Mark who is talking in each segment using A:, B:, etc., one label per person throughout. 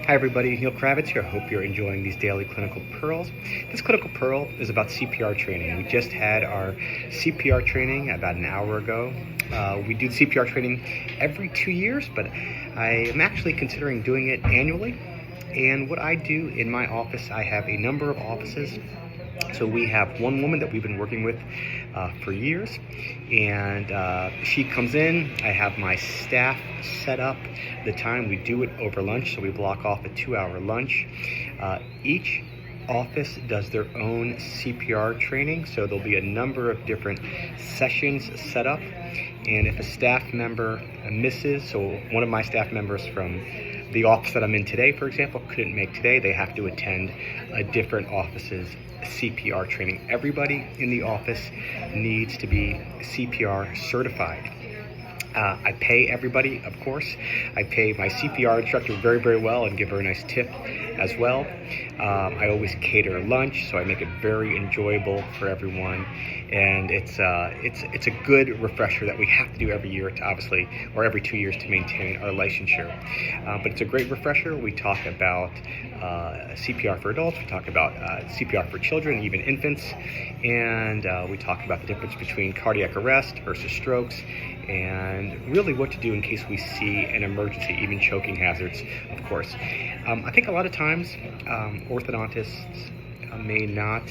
A: Hi everybody, Neil Kravitz here. I hope you're enjoying these daily clinical pearls. This clinical pearl is about CPR training. We just had our CPR training about an hour ago. We do the CPR training every 2 years, but I am actually considering doing it annually. And what I do in my office, I have a number of offices. So we have one woman that we've been working with for years, and she comes in. I have my staff set up the time. We do it over lunch, so we block off a 2-hour lunch. Each office does their own CPR training, so there'll be a number of different sessions set up. And if a staff member misses, so one of my staff members from the office that I'm in today, for example, couldn't make today, they have to attend a different office's CPR training. Everybody in the office needs to be CPR certified. I pay everybody, of course. I pay my CPR instructor very, very well and give her a nice tip as well. I always cater lunch, so I make it very enjoyable for everyone. And it's a good refresher that we have to do every year to obviously, or every 2 years to maintain our licensure. But it's a great refresher. We talk about CPR for adults, we talk about CPR for children, even infants, and we talk about the difference between cardiac arrest versus strokes, and really what to do in case we see an emergency, even choking hazards, of course. I think a lot of times orthodontists may not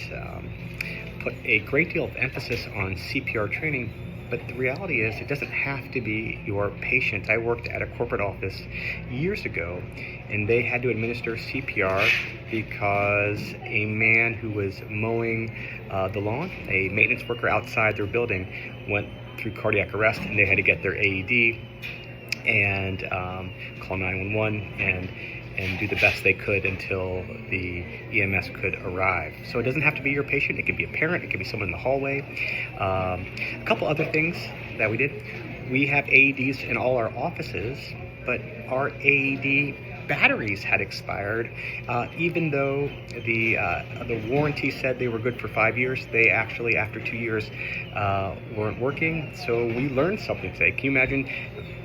A: put a great deal of emphasis on CPR training, but the reality is it doesn't have to be your patient. I worked at a corporate office years ago, and they had to administer CPR because a man who was mowing the lawn, a maintenance worker outside their building, went through cardiac arrest, and they had to get their AED and call 911 and do the best they could until the EMS could arrive. So it doesn't have to be your patient. It could be a parent. It could be someone in the hallway. A couple other things that we did. We have AEDs in all our offices, but our AED batteries had expired. Even though the warranty said they were good for 5 years, they actually, after 2 years, weren't working. So we learned something today. Can you imagine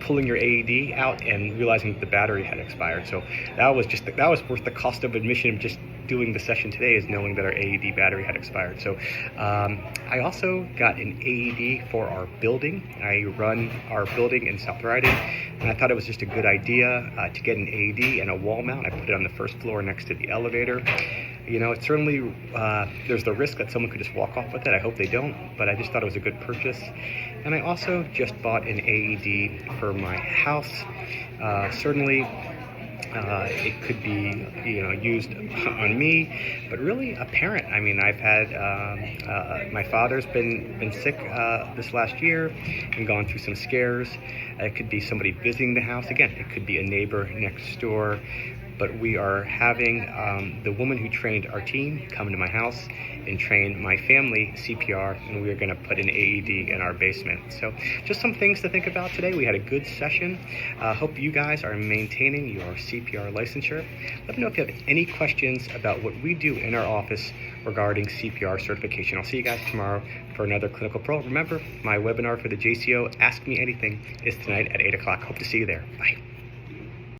A: pulling your AED out and realizing the battery had expired? So that was worth the cost of admission of just doing the session today, is knowing that our AED battery had expired. So I also got an AED for our building. I run our building in South Riding, and I thought it was just a good idea to get an AED and a wall mount. I put it on the first floor next to the elevator. You know, it's certainly, there's the risk that someone could just walk off with it. I hope they don't, but I just thought it was a good purchase. And I also just bought an AED for my house. Certainly, it could be, used on me, but really a parent. I mean, I've had, my father's been sick this last year and gone through some scares. It could be somebody visiting the house. Again, it could be a neighbor next door. But we are having the woman who trained our team come into my house and train my family CPR, and we are going to put an AED in our basement. So just some things to think about today. We had a good session. Hope you guys are maintaining your CPR licensure. Let me know if you have any questions about what we do in our office regarding CPR certification. I'll see you guys tomorrow for another Clinical Pearl. Remember, my webinar for the JCO, Ask Me Anything, is tonight at 8 o'clock. Hope to see you there. Bye.